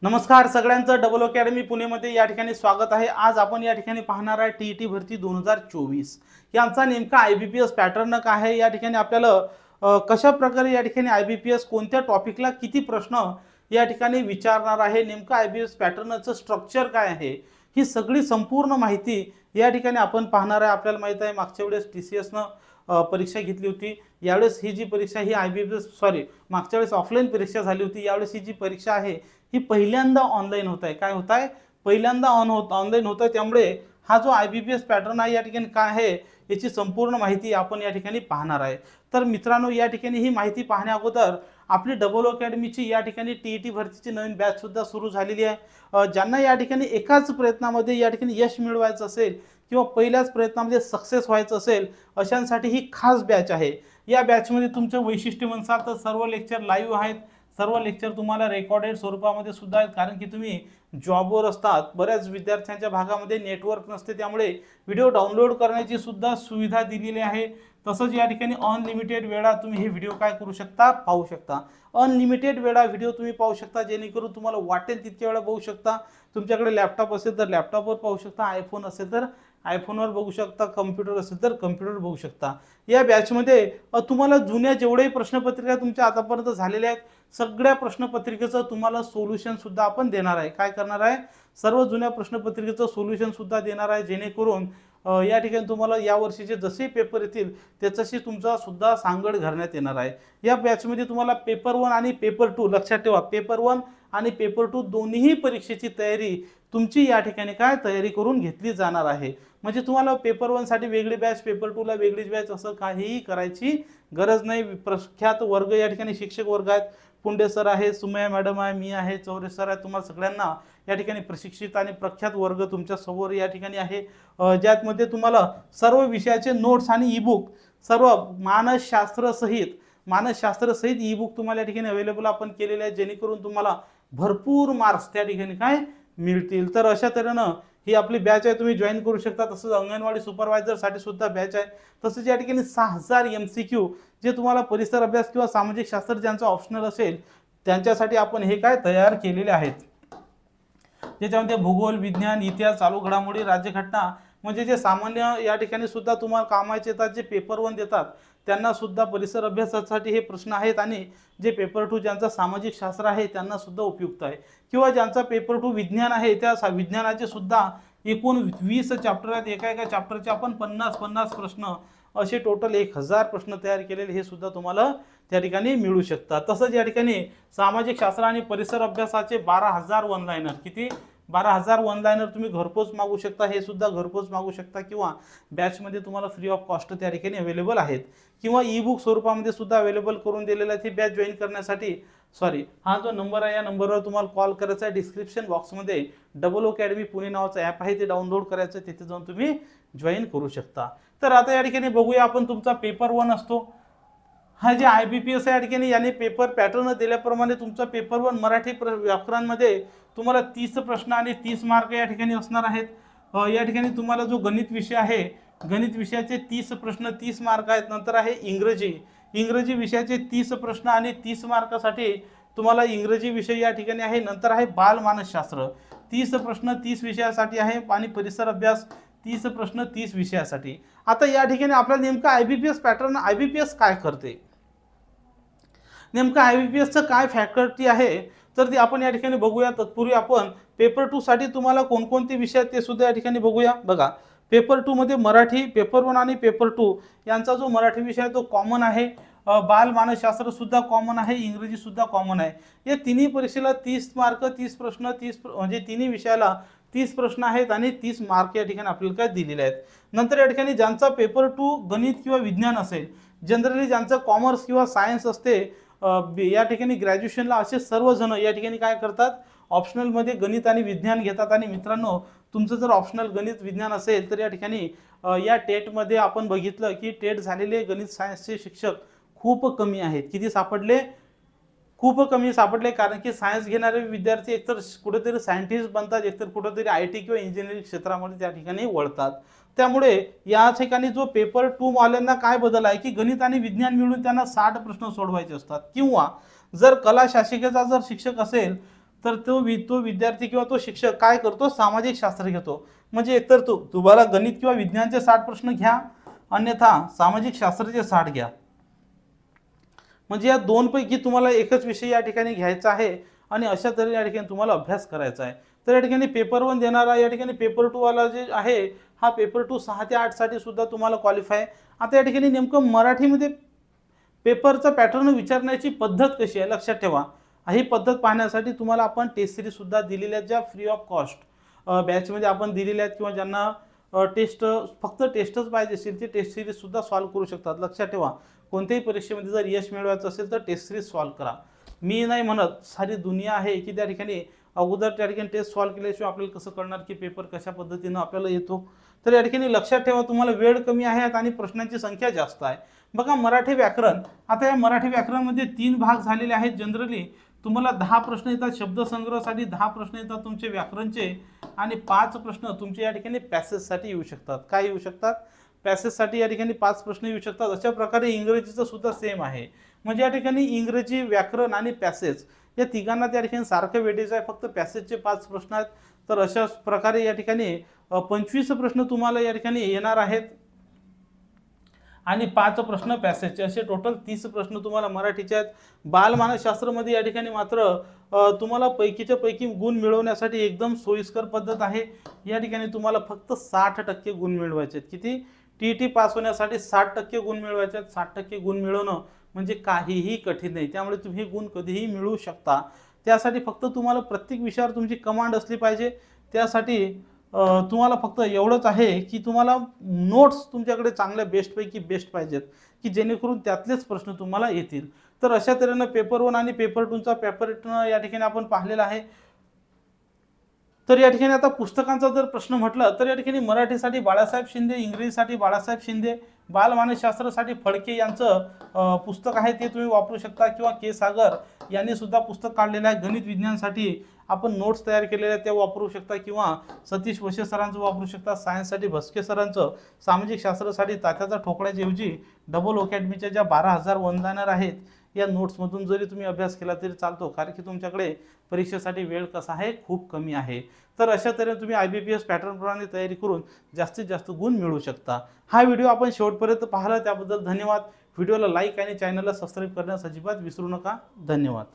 नमस्कार सगळ्यांचं double academy पुणेमध्ये या ठिकाणी स्वागत आहे। आज आपण या ठिकाणी पाहणार आहे टीईटी भरती 2024 यांचा नेमका आयबीपीएस पॅटर्न काय आहे। या ठिकाणी आपल्याला कशा प्रकारे या ठिकाणी आयबीपीएस कोणत्या टॉपिकला किती प्रश्न या ठिकाणी विचारणार आहे, नेमका आयबीपीएस पॅटर्नचं स्ट्रक्चर काय आहे, ही सगळी संपूर्ण माहिती या ठिकाणी आपण पाहणार आहे। आपल्याला माहित आहे मागच्या वेळेस टीसीएसनं परीक्षा घेतली होती, यावेळेस ही जी परीक्षा ही आयबीपीएस मागच्या वेळेस ऑफलाईन परीक्षा झाली होती, यावेळेस ही जी परीक्षा आहे ही पहिल्यांदा ऑनलाईन होत आहे। काय होत आहे, पहिल्यांदा ऑनलाईन होत आहे। त्यामुळे हा जो आयबीपीएस पॅटर्न आहे या ठिकाणी काय आहे याची संपूर्ण माहिती आपण या ठिकाणी पाहणार आहे। तर मित्रांनो, या ठिकाणी ही माहिती पाहण्या अगोदर आपली डबल अकॅडमीची या ठिकाणी टीईटी भरतीची नवीन बॅच सुद्धा सुरू झालेली आहे। ज्यांना या ठिकाणी एकाच प्रयत्नामध्ये या ठिकाणी यश मिळवायचं असेल किंवा पहिल्याच प्रयत्नामध्ये सक्सेस व्हायचं असेल अशांसाठी ही खास बॅच आहे। या बॅचमध्ये तुमचं वैशिष्ट्य म्हणसाल तर सर्व लेक्चर लाईव्ह आहेत, सर्व लेक्चर तुम्हाला रेकॉर्डेड स्वरूपामध्ये सुद्धा आहेत, कारण की तुम्ही जॉबवर असतात, बऱ्याच विद्यार्थ्यांच्या भागामध्ये नेटवर्क नसते, त्यामुळे व्हिडिओ डाउनलोड करण्याची सुद्धा सुविधा दिलेली आहे। तसंच या ठिकाणी अनलिमिटेड वेळा तुम्ही हे व्हिडिओ काय करू शकता, पाहू शकता। अनलिमिटेड वेळा व्हिडिओ तुम्ही पाहू शकता, जेणेकरून तुम्हाला वाटेल तितक्या वेळा बघू शकता। तुमच्याकडे लॅपटॉप असेल तर लॅपटॉपवर पाहू शकता, आयफोन असेल तर आयफोनवर बघू शकता, कम्प्युटर असेल तर कम्प्युटरवर बघू शकता। या बॅचमध्ये तुम्हाला जुन्या जेवढे प्रश्नपत्रिका तुमच्या आतापर्यंत झालेल्या आहेत सगळ्या प्रश्नपत्रिकेचं तुम्हाला सोल्युशन सुद्धा आपण देणार आहे। काय करणार आहे, सर्व जुन्या प्रश्नपत्रिकेचं सोल्युशन सुद्धा देणार आहे, जेणेकरून या ठिकाणी तुम्हाला या वर्षीचे जसे पेपर येतील त्याच्याशी तुमचा सुद्धा सांगड घालण्यात येणार आहे। या बॅचमध्ये तुम्हाला पेपर 1 आणि पेपर 2 लक्षात ठेवा, पेपर 1 आणि पेपर 2 दोन्ही परीक्षेची तयारी तुमची या ठिकाणी काय तयारी करून घेतली जाणार आहे। म्हणजे तुम्हाला पेपर 1 साठी वेगळी बॅच, पेपर 2 ला वेगळीच बॅच असं काहीही करायची गरज नाही। प्रख्यात वर्ग या ठिकाणी शिक्षक वर्ग आहेत, पुंडे सर आहे, सुमया मॅडम आहे, मी आहे, चौरे सर आहे, तुम्हाला सगळ्यांना या ठिकाणी प्रशिक्षित आणि प्रख्यात वर्ग तुमच्या समोर या ठिकाणी आहे, ज्यामध्ये तुम्हाला सर्व विषयाचे नोट्स आणि ईबुक सर्व मानसशास्त्र सहित ईबुक तुम्हाला या ठिकाणी अवेलेबल आपण केलेले आहे, जेणेकरून तुम्हाला भरपूर मार्क्स त्या ठिकाणी काय मिळतील। तर अशा तऱ्हेनं ही आपली बॅच आहे, तुम्ही जॉईन करू शकता। तसंच अंगणवाडी सुपरवायझरसाठी सुद्धा बॅच आहे। तसंच या ठिकाणी 6000 MCQ जे तुम्हाला परिसर अभ्यास किंवा सामाजिक शास्त्र ज्यांचं ऑप्शनल असेल त्यांच्यासाठी आपण हे काय तयार केलेले आहेत, ज्याच्यामध्ये भूगोल, विज्ञान, इतिहास, चालू घडामोडी, राज्यघटना म्हणजे जे सामान्य या ठिकाणी सुद्धा तुम्हाला कामाचे येतात, जे पेपर 1 देतात त्यांना सुद्धा परिसर अभ्यासासाठी हे प्रश्न आहेत, आणि जे पेपर 2 ज्यांचा सामाजिक शास्त्र आहे त्यांना सुद्धा उपयुक्त आहे, किंवा ज्यांचा पेपर 2 विज्ञान आहे त्या विज्ञानाचे सुद्धा एकूण 20 चॅप्टर आहेत, एका चॅप्टरचे आपण 50 प्रश्न असे टोटल 1000 प्रश्न तयार केलेले हे सुद्धा तुम्हाला त्या ठिकाणी मिळू शकतात। तसंच या ठिकाणी सामाजिक शास्त्र आणि परिसर अभ्यासाचे 12000 वन लाइनर, किती 12000 वन लाइनर तुम्ही घरपोच मागू शकता, हे सुद्धा घरपोच मागू शकता, किंवा बॅचमध्ये तुम्हाला फ्री ऑफ कॉस्ट त्या ठिकाणी अवेलेबल आहेत, किंवा ई बुक स्वरूपामध्ये सुद्धा अवेलेबल करून दिलेलं आहे। ही बॅच जॉईन करण्यासाठी हा जो नंबर आहे या नंबरवर तुम्हाला कॉल करायचा आहे। डिस्क्रिप्शन बॉक्समध्ये डबल अकॅडमी पुणे नावाचं ॲप आहे, ते डाउनलोड करायचं, तिथे जाऊन तुम्ही जॉईन करू शकता। तर आता या ठिकाणी बघूया आपण, तुमचा पेपर 1 असतो, हा जे आयबीपीएस या ठिकाणी याने पेपर पॅटर्न दिल्याप्रमाणे तुमचा पेपर 1 मराठी व्याकरणामध्ये तुम्हाला 30 प्रश्न आणि 30 मार्क या ठिकाणी असणार आहेत। या ठिकाणी तुम्हाला जो गणित विषय आहे, गणित विषयाचे 30 प्रश्न 30 मार्क आहेत। नंतर आहे इंग्रजी विषयाचे 30 प्रश्न आणि 30 मार्कासाठी तुम्हाला इंग्रजी विषय या ठिकाणी आहे। नंतर आहे बाल मानसशास्त्र, 30 प्रश्न 30 विषयासाठी आहे, आणि परिसर अभ्यास 30 प्रश्न 30 विषयासाठी। आता या ठिकाणी आपल्याला नेमका आयबीपीएस पॅटर्न, आयबीपीएस काय करते, नेमका आयबीपीएसचं काय फॅकल्टी आहे, तर ते आपण या ठिकाणी बघूया। तत्पूर्वी आपण पेपर 2 साठी तुम्हाला कोणकोणते विषय ते सुद्धा या ठिकाणी बघूया। बघा, पेपर 2 मध्ये मराठी, पेपर 1 आणि पेपर 2 यांचा जो मराठी विषय आहे तो कॉमन आहे, बाल मानसशास्त्र सुद्धा कॉमन आहे, इंग्रजी सुद्धा कॉमन आहे। या तिन्ही परीक्षेला 30 मार्क 30 प्रश्न 30 म्हणजे तिन्ही विषयाला 30 प्रश्न आहेत आणि 30 मार्क या ठिकाणी आपल्याला काय दिलेले आहेत। नंतर या ठिकाणी ज्यांचा पेपर 2 गणित किंवा विज्ञान असेल, जनरली ज्यांचं कॉमर्स किंवा सायन्स असते, या ठिकाणी ग्रॅज्युएशनला असे सर्वजण या ठिकाणी काय करतात, ऑप्शनलमध्ये गणित आणि विज्ञान घेतात। आणि मित्रांनो, तुमचं जर ऑप्शनल गणित विज्ञान असेल तर या ठिकाणी या टेटमध्ये आपण बघितलं की टेट झालेले गणित सायन्सचे शिक्षक खूप कमी आहेत। किती सापडले, खूप कमी सापडले, कारण की सायन्स घेणारे विद्यार्थी एकतर कुठेतरी सायंटिस्ट बनतात, एकतर कुठेतरी आयटी किंवा इंजिनिअरिंग क्षेत्रामध्ये त्या ठिकाणी वळतात। त्यामुळे या ठिकाणी जो पेपर 2 वाल्यांना काय बदल आहे की गणित आणि विज्ञान मिळून त्यांना 60 प्रश्न सोडवायचे असतात, किंवा जर कला शाखेचा जर शिक्षक असेल तर तो विद्यार्थी किंवा तो शिक्षक काय करतो, सामाजिक शास्त्र घेतो. म्हणजे एकतर तुम्हाला गणित किंवा विज्ञानचे 60 प्रश्न घ्या, अन्यथा सामाजिक शास्त्राचे 60 घ्या. म्हणजे या दोन पैकी तुम्हाला एकच विषय या ठिकाणी घ्यायचा आहे आणि अशा तऱ्हेने या ठिकाणी तुम्हाला अभ्यास करायचा आहे. तर या ठिकाणी पेपर 1 देणारा, या ठिकाणी पेपर 2 वाला जे आहे, हा पेपर 2 6 ते 8 साठी सुद्धा तुम्हाला क्वालिफाय. आता या ठिकाणी नेमकं मराठीमध्ये पेपरचा पॅटर्न विचारण्याची पद्धत कशी आहे लक्षात ठेवा. ही पद्धत पाहण्यासाठी तुम्हाला आपण टेस्ट सिरीज सुद्धा दिलेल्या ज्या फ्री ऑफ कॉस्ट बॅचमध्ये आपण दिलेल्या आहेत, किंवा ज्यांना फक्त टेस्टच पाहिजे असेल ते टेस्ट सिरीज सुद्धा सॉल्व्ह करू शकतात. लक्षात ठेवा, कोणत्याही परीक्षेमध्ये जर यश मिळवायचं असेल तर टेस्ट सिरीज सॉल्व्ह करा. मी नाही म्हणत, सारी दुनिया आहे की त्या ठिकाणी अगोदर त्या ठिकाणी टेस्ट सॉल्व्ह केल्याशिवाय आपल्याला कसं कळणार की पेपर कशा पद्धतीनं आपल्याला येतो. तर या ठिकाणी लक्षात ठेवा, तुम्हाला वेळ कमी आहे आणि प्रश्नांची संख्या जास्त आहे. बघा मराठी व्याकरण, आता या मराठी व्याकरणमध्ये 3 भाग झालेले आहेत. जनरली तुम्हाला 10 प्रश्न येतात शब्दसंग्रहासाठी, 10 प्रश्न येतात तुमचे व्याकरणचे, आणि 5 प्रश्न तुमचे या ठिकाणी पॅसेजसाठी येऊ शकतात. काय येऊ शकतात? पॅसेजसाठी या ठिकाणी 5 प्रश्न येऊ शकतात. अशा प्रकारे इंग्रजीचं सुद्धा सेम आहे. म्हणजे या ठिकाणी इंग्रजी, व्याकरण आणि पॅसेज या तिघांना त्या ठिकाणी सारखं वेटेज आहे, फक्त पॅसेजचे 5 प्रश्न आहेत. तर अशा प्रकारे या ठिकाणी 25 प्रश्न तुम्हाला या ठिकाणी येणार आहेत आणि 5 प्रश्न पॅसेजचे, असे टोटल 30 प्रश्न तुम्हाला मराठीचे आहेत. बालमानसशास्त्रामध्ये या ठिकाणी मात्र तुम्हाला पैकीच्या पैकी गुण मिळवण्यासाठी एकदम सोयीस्कर पद्धत आहे. या ठिकाणी तुम्हाला फक्त 60% गुण मिळवायचे आहेत. किती? टीईटी पास होण्यासाठी 60% गुण मिळवायचे आहेत. 60% गुण मिळवणं म्हणजे काहीही कठीण नाही, त्यामुळे तुम्ही गुण कधीही मिळवू शकता. त्यासाठी फक्त तुम्हाला प्रत्येक विषयावर तुमची कमांड असली पाहिजे. त्यासाठी तुम्हाला फक्त एवढंच आहे की तुम्हाला नोट्स तुमच्याकडे चांगल्या बेस्टपैकी बेस्ट पाहिजेत, की जेणेकरून त्यातलेच प्रश्न तुम्हाला येतील. तर अशा तऱ्हेनं पेपर 1 आणि पेपर 2चा पॅटर्न या ठिकाणी आपण पाहिलेला आहे. तर या ठिकाणी आता पुस्तकांचा जर प्रश्न म्हटलं तर या ठिकाणी मराठीसाठी बाळासाहेब शिंदे, इंग्रजीसाठी बाळासाहेब शिंदे, बालमानसशास्त्रासाठी फडके यांचं पुस्तक आहे ते तुम्ही वापरू शकता, किंवा के सागर यांनी सुद्धा पुस्तक काढलेलं आहे. गणित विज्ञानसाठी आपण नोट्स तयार केलेल्या आहेत त्या वापरू शकता, किंवा सतीश वशे सरांचं वापरू शकता. सायन्ससाठी भस्के सरांचं, सामाजिक शास्त्रासाठी तात्याचा ठोकळ्याऐवजी डबल अकॅडमीच्या ज्या 12,000 वंदनार आहेत या नोट्समधून जरी तुम्ही अभ्यास केला तरी चालतो, कारण की तुमच्याकडे परीक्षेसाठी वेळ कसा आहे, खूप कमी आहे. तर अशा तऱ्हेने तुम्ही IBPS पॅटर्नप्रमाणे तयारी करून जास्तीत जास्त गुण मिळवू शकता. हा व्हिडिओ आपण शेवटपर्यंत पाहिला त्याबद्दल धन्यवाद. व्हिडिओला लाईक आणि चॅनलला सबस्क्राईब करण्यास अजिबात विसरू नका. धन्यवाद.